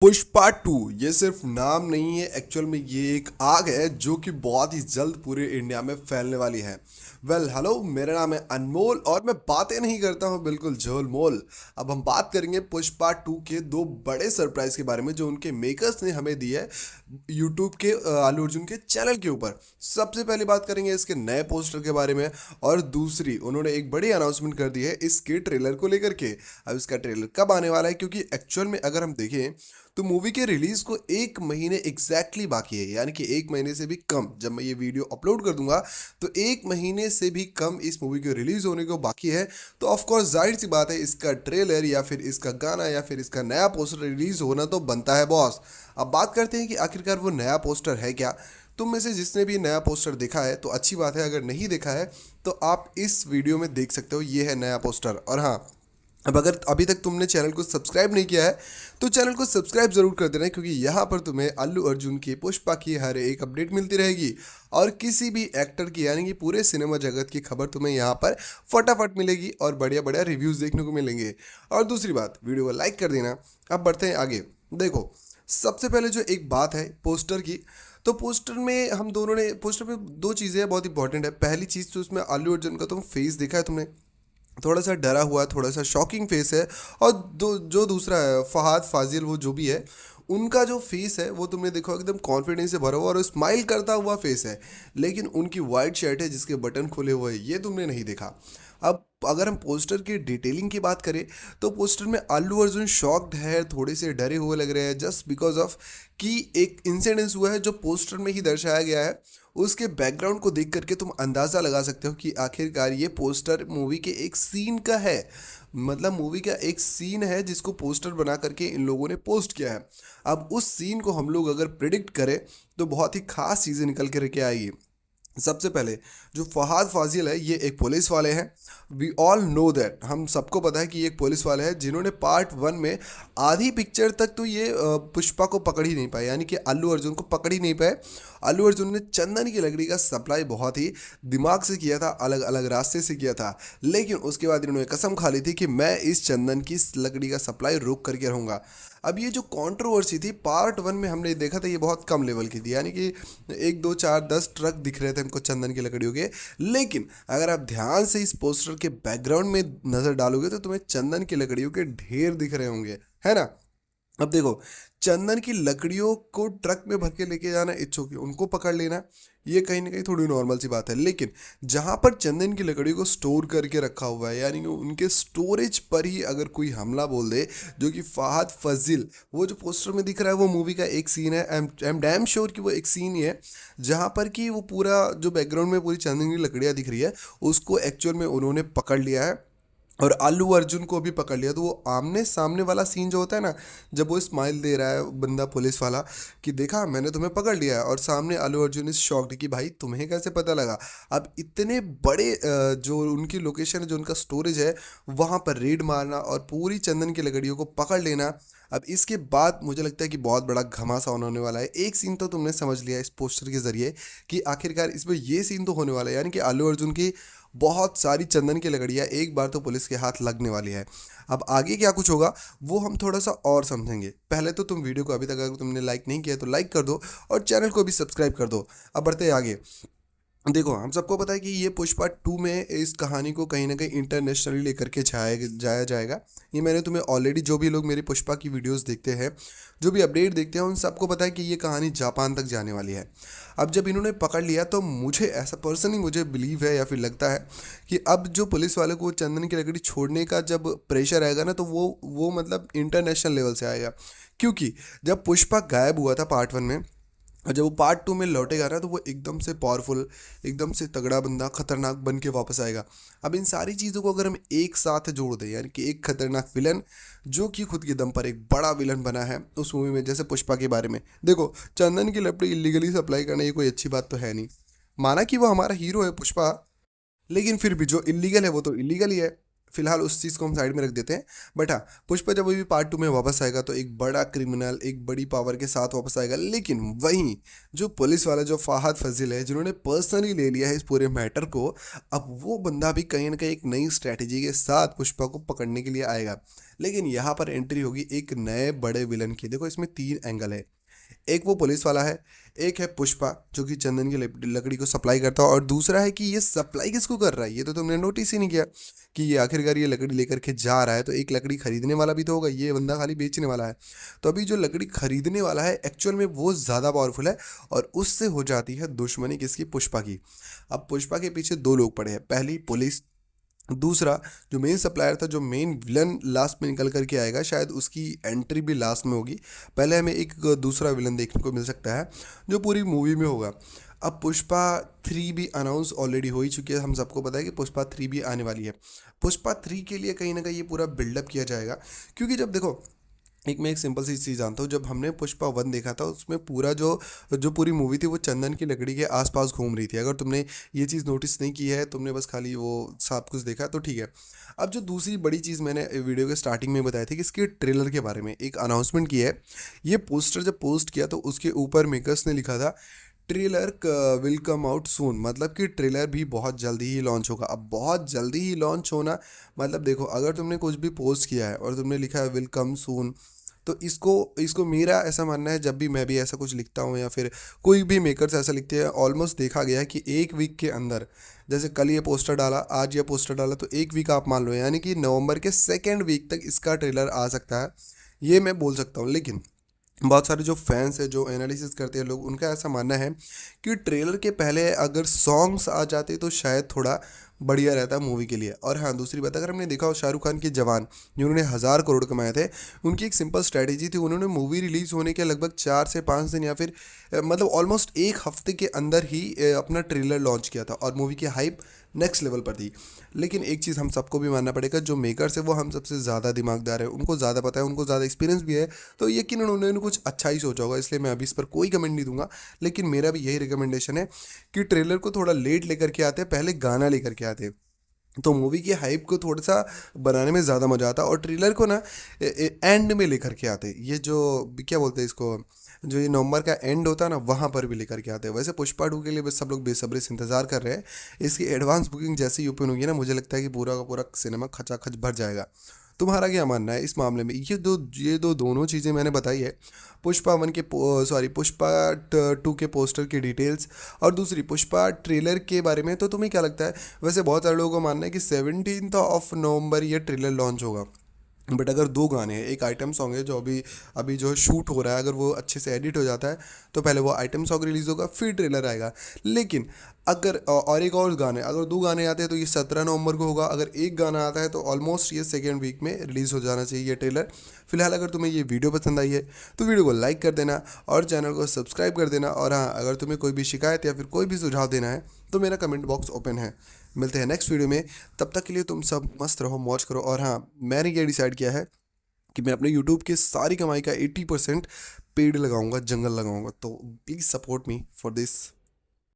Pushpa to ये सिर्फ नाम नहीं है। एक्चुअल में ये एक आग है जो कि बहुत ही जल्द पूरे इंडिया में फैलने वाली है। हेलो, मेरा नाम है अनमोल और मैं बातें नहीं करता हूँ बिल्कुल झोलमोल। अब हम बात करेंगे पुष्पा टू के दो बड़े सरप्राइज के बारे में जो उनके मेकर्स ने हमें दी है यूट्यूब के अल्लू अर्जुन के चैनल के ऊपर। सबसे पहले बात करेंगे इसके नए पोस्टर के बारे में, और दूसरी उन्होंने एक बड़ी अनाउंसमेंट कर दी है इसके ट्रेलर को लेकर के। अब इसका ट्रेलर कब आने वाला है, क्योंकि एक्चुअल में अगर हम देखें तो मूवी के रिलीज को एक महीने एग्जैक्टली बाकी है, यानी कि एक महीने से भी कम। जब मैं ये वीडियो अपलोड कर दूंगा तो एक महीने से भी कम इस मूवी के रिलीज होने को बाकी है। तो ऑफकोर्स जाहिर सी बात है इसका ट्रेलर या फिर इसका गाना या फिर इसका नया पोस्टर रिलीज होना तो बनता है बॉस। अब बात करते हैं कि आखिरकार वो नया पोस्टर है क्या। तुम में से जिसने भी नया पोस्टर देखा है तो अच्छी बात है, अगर नहीं देखा है तो आप इस वीडियो में देख सकते हो। ये है नया पोस्टर। और हाँ, अब अगर अभी तक तुमने चैनल को सब्सक्राइब नहीं किया है तो चैनल को सब्सक्राइब जरूर कर देना, क्योंकि यहाँ पर तुम्हें अल्लू अर्जुन की पुष्पा की हर एक अपडेट मिलती रहेगी और किसी भी एक्टर की यानी कि पूरे सिनेमा जगत की खबर तुम्हें यहाँ पर फटाफट मिलेगी और बढ़िया बढ़िया रिव्यूज़ देखने को मिलेंगे। और दूसरी बात, वीडियो को लाइक कर देना। अब बढ़ते हैं आगे। देखो, सबसे पहले जो एक बात है पोस्टर की, तो पोस्टर में हम दोनों ने पोस्टर में दो चीज़ें बहुत इंपॉर्टेंट है। पहली चीज़ तो उसमें अल्लू अर्जुन का तुम फेस देखा है तुमने, थोड़ा सा डरा हुआ, थोड़ा सा शॉकिंग फेस है। और जो दूसरा है फहाद फाजिल, वो जो भी है, उनका जो फेस है वो तुमने देखो एकदम कॉन्फिडेंस से भरा हुआ और स्माइल करता हुआ फेस है। लेकिन उनकी वाइट शर्ट है जिसके बटन खुले हुए हैं, ये तुमने नहीं देखा। अब अगर हम पोस्टर की डिटेलिंग की बात करें तो पोस्टर में अल्लू अर्जुन शॉक्ड है, थोड़े से डरे हुए लग रहे हैं, जस्ट बिकॉज ऑफ कि एक इंसिडेंस हुआ है जो पोस्टर में ही दर्शाया गया है। उसके बैकग्राउंड को देख करके तुम अंदाज़ा लगा सकते हो कि आखिरकार ये पोस्टर मूवी के एक सीन का है। मतलब मूवी का एक सीन है जिसको पोस्टर बना करके इन लोगों ने पोस्ट किया है। अब उस सीन को हम लोग अगर प्रिडिक्ट करें तो बहुत ही खास चीज़ें निकल के के आएगी। सबसे पहले जो फहाद फाजिल है ये एक पुलिस वाले हैं। वी ऑल नो दैट, हम सबको पता है कि ये एक पुलिस वाले हैं जिन्होंने पार्ट वन में आधी पिक्चर तक तो ये पुष्पा को पकड़ ही नहीं पाए, यानी कि अल्लू अर्जुन को पकड़ ही नहीं पाए। अल्लू अर्जुन ने चंदन की लकड़ी का सप्लाई बहुत ही दिमाग से किया था, अलग अलग रास्ते से किया था। लेकिन उसके बाद इन्होंने कसम खा ली थी कि मैं इस चंदन की लकड़ी का सप्लाई रोक करके रहूँगा। अब ये जो कंट्रोवर्सी थी पार्ट वन में हमने देखा था, ये बहुत कम लेवल की थी, यानी कि 1 2 4 10 ट्रक दिख रहे थे हमको चंदन की लकड़ियों के। लेकिन अगर आप ध्यान से इस पोस्टर के बैकग्राउंड में नज़र डालोगे तो तुम्हें चंदन की लकड़ियों के ढेर दिख रहे होंगे, है ना। अब देखो, चंदन की लकड़ियों को ट्रक में भर के लेके जाना, इट्स ओके, उनको पकड़ लेना ये कहीं ना कहीं थोड़ी नॉर्मल सी बात है। लेकिन जहाँ पर चंदन की लकड़ियों को स्टोर करके रखा हुआ है, यानी कि उनके स्टोरेज पर ही अगर कोई हमला बोल दे, जो कि फहद फजील, वो जो पोस्टर में दिख रहा है वो मूवी का एक सीन है। आई एम डैम श्योर कि वो एक सीन ही है जहाँ पर कि वो पूरा जो बैकग्राउंड में पूरी चंदन की लकड़ियाँ दिख रही है उसको एक्चुअल में उन्होंने पकड़ लिया है और अल्लू अर्जुन को भी पकड़ लिया। तो वो आमने सामने वाला सीन जो होता है ना, जब वो स्माइल दे रहा है बंदा पुलिस वाला कि देखा मैंने तुम्हें पकड़ लिया है, और सामने अल्लू अर्जुन इज शॉक्ड कि भाई तुम्हें कैसे पता लगा। अब इतने बड़े जो उनकी लोकेशन है, जो उनका स्टोरेज है, वहाँ पर रेड मारना और पूरी चंदन की लकड़ियों को पकड़ लेना। अब इसके बाद मुझे लगता है कि बहुत बड़ा घमासा होने वाला है। एक सीन तो तुमने समझ लिया इस पोस्टर के जरिए कि आखिरकार इसमें ये सीन तो होने वाला है, यानी कि अल्लू अर्जुन की बहुत सारी चंदन की लकड़ियाँ एक बार तो पुलिस के हाथ लगने वाली है। अब आगे क्या कुछ होगा वो हम थोड़ा सा और समझेंगे। पहले तो तुम वीडियो को अभी तक अगर तुमने लाइक नहीं किया तो लाइक कर दो और चैनल को भी सब्सक्राइब कर दो। अब बढ़ते हैं आगे। देखो, हम सबको पता है कि ये पुष्पा टू में इस कहानी को कहीं ना कहीं इंटरनेशनली लेकर के जाया जाएगा। ये मैंने तुम्हें ऑलरेडी, जो भी लोग मेरी पुष्पा की वीडियोस देखते हैं, जो भी अपडेट देखते हैं, उन सबको पता है कि ये कहानी जापान तक जाने वाली है। अब जब इन्होंने पकड़ लिया तो मुझे ऐसा पर्सनली मुझे बिलीव है या फिर लगता है कि अब जो पुलिस वाले को चंदन की लकड़ी छोड़ने का जब प्रेशर आएगा ना, तो वो मतलब इंटरनेशनल लेवल से आएगा। क्योंकि जब पुष्पा गायब हुआ था पार्ट वन में, और जब वो पार्ट टू में लौटेगा ना तो वो एकदम से पावरफुल, एकदम से तगड़ा बंदा, खतरनाक बन के वापस आएगा। अब इन सारी चीज़ों को अगर हम एक साथ जोड़ दें, यानी कि एक खतरनाक विलन जो कि खुद के दम पर एक बड़ा विलन बना है उस मूवी में, जैसे पुष्पा के बारे में देखो, चंदन की लकड़ी इलीगली सप्लाई करना ये कोई अच्छी बात तो है नहीं। माना कि वो हमारा हीरो है पुष्पा, लेकिन फिर भी जो इलीगल है वो तो इलीगल ही है। फिलहाल उस चीज़ को हम साइड में रख देते हैं। बट हाँ, पुष्पा जब भी पार्ट 2 में वापस आएगा तो एक बड़ा क्रिमिनल, एक बड़ी पावर के साथ वापस आएगा। लेकिन वहीं जो पुलिस वाला जो फ़ाहद फाजिल है, जिन्होंने पर्सनली ले लिया है इस पूरे मैटर को, अब वो बंदा भी कहीं ना कहीं एक नई स्ट्रैटेजी के साथ पुष्पा को पकड़ने के लिए आएगा। लेकिन यहाँ पर एंट्री होगी एक नए बड़े विलन की। देखो, इसमें 3 एंगल है। एक वो पुलिस वाला है, एक है पुष्पा जो कि चंदन की लकड़ी को सप्लाई करता है, और दूसरा है कि ये सप्लाई किसको कर रहा है। ये तो तुमने नोटिस ही नहीं किया कि ये आखिरकार ये लकड़ी लेकर के जा रहा है, तो एक लकड़ी खरीदने वाला भी तो होगा, ये बंदा खाली बेचने वाला है। तो अभी जो लकड़ी खरीदने वाला है एक्चुअल में वो ज़्यादा पावरफुल है, और उससे हो जाती है दुश्मनी किसकी, पुष्पा की। अब पुष्पा के पीछे 2 लोग पड़े हैं, पहली पुलिस, दूसरा जो मेन सप्लायर था, जो मेन विलन लास्ट में निकल करके आएगा, शायद उसकी एंट्री भी लास्ट में होगी। पहले हमें एक दूसरा विलन देखने को मिल सकता है जो पूरी मूवी में होगा। अब पुष्पा 3 भी अनाउंस ऑलरेडी हो ही चुकी है, हम सबको पता है कि पुष्पा 3 भी आने वाली है। पुष्पा 3 के लिए कहीं ना कहीं ये पूरा बिल्डअप किया जाएगा, क्योंकि जब देखो, मैं एक सिंपल सी चीज़ जानता हूँ, जब हमने पुष्पा 1 देखा था उसमें पूरा जो जो पूरी मूवी थी वो चंदन की लकड़ी के आसपास घूम रही थी। अगर तुमने ये चीज़ नोटिस नहीं की है, तुमने बस खाली वो सब कुछ देखा, तो ठीक है। अब जो दूसरी बड़ी चीज़ मैंने वीडियो के स्टार्टिंग में बताई थी कि इसके ट्रेलर के बारे में एक अनाउंसमेंट की है। ये पोस्टर जब पोस्ट किया तो उसके ऊपर मेकर्स ने लिखा था trailer will come out soon, मतलब कि ट्रेलर भी बहुत जल्दी ही लॉन्च होगा। अब बहुत जल्दी ही लॉन्च होना मतलब, देखो, अगर तुमने कुछ भी पोस्ट किया है और तुमने लिखा है विल कम सून, तो इसको इसको मेरा ऐसा मानना है, जब भी मैं भी ऐसा कुछ लिखता हूँ या फिर कोई भी मेकर्स ऐसा लिखते हैं, ऑलमोस्ट देखा गया है कि एक वीक के अंदर, जैसे कल ये पोस्टर डाला, आज ये पोस्टर डाला, तो एक वीक आप मान लो, यानी कि नवंबर के 2nd वीक तक इसका ट्रेलर आ सकता है, ये मैं बोल सकता हूँ। लेकिन बहुत सारे जो फैंस है, जो एनालिसिस करते हैं लोग, उनका ऐसा मानना है कि ट्रेलर के पहले अगर सॉन्ग्स आ जाते तो शायद थोड़ा बढ़िया रहता मूवी के लिए। और हाँ, दूसरी बात, अगर हमने देखा हो शाहरुख खान की जवान, जिन्होंने 1000 करोड़ कमाए थे, उनकी एक सिंपल स्ट्रैटेजी थी। उन्होंने मूवी रिलीज़ होने के लगभग 4 से 5 दिन या फिर मतलब ऑलमोस्ट एक हफ्ते के अंदर ही अपना ट्रेलर लॉन्च किया था, और मूवी की हाइप नेक्स्ट लेवल पर थी। लेकिन एक चीज़ हम सबको भी मानना पड़ेगा, जो मेकर्स है वो हम सबसे ज़्यादा दिमागदार है, उनको ज़्यादा पता है, उनको ज़्यादा एक्सपीरियंस भी है, तो यकीन उन्होंने कुछ अच्छा ही सोचा होगा। इसलिए मैं अभी इस पर कोई कमेंट नहीं दूंगा। लेकिन मेरा भी यही रिकमेंडेशन है कि ट्रेलर को थोड़ा लेट लेकर के आते, पहले गाना लेकर के आते, तो मूवी की हाइप को थोड़ा सा बनाने में ज़्यादा मज़ा आता। और ट्रेलर को ना एंड में लेकर के आते, ये जो क्या बोलते हैं इसको, जो ये नवंबर का एंड होता है ना, वहाँ पर भी लेकर के आते हैं। वैसे पुष्पा 2 के लिए बस सब लोग बेसब्री से इंतजार कर रहे हैं। इसकी एडवांस बुकिंग जैसे ही ओपन होगी ना, मुझे लगता है कि पूरा का पूरा सिनेमा खचाखच भर जाएगा। तुम्हारा क्या मानना है इस मामले में? ये दो दोनों चीज़ें मैंने बताई है, पुष्पा 1 के पुष्पा 2 के पोस्टर की डिटेल्स, और दूसरी पुष्पा ट्रेलर के बारे में। तो तुम्हें क्या लगता है? वैसे बहुत सारे लोगों को मानना है कि 17 नवंबर ये ट्रेलर लॉन्च होगा। बट अगर 2 गाने हैं, एक आइटम सॉन्ग है जो अभी अभी जो शूट हो रहा है, अगर वो अच्छे से एडिट हो जाता है तो पहले वो आइटम सॉन्ग रिलीज़ होगा, फिर ट्रेलर आएगा। लेकिन अगर और एक और गाने, अगर 2 गाने आते हैं तो ये 17 नवंबर को होगा। अगर एक गाना आता है तो ऑलमोस्ट ये 2nd वीक में रिलीज़ हो जाना चाहिए ये ट्रेलर। फिलहाल अगर तुम्हें ये वीडियो पसंद आई है तो वीडियो को लाइक कर देना और चैनल को सब्सक्राइब कर देना। और हाँ, अगर तुम्हें कोई भी शिकायत या फिर कोई भी सुझाव देना है तो मेरा कमेंट बॉक्स ओपन है। मिलते हैं नेक्स्ट वीडियो में, तब तक के लिए तुम सब मस्त रहो, मौज करो। और हाँ, मैंने ये डिसाइड किया है कि मैं अपने यूट्यूब की सारी कमाई का 80% पेड़ लगाऊंगा, जंगल लगाऊंगा। तो please support me for this.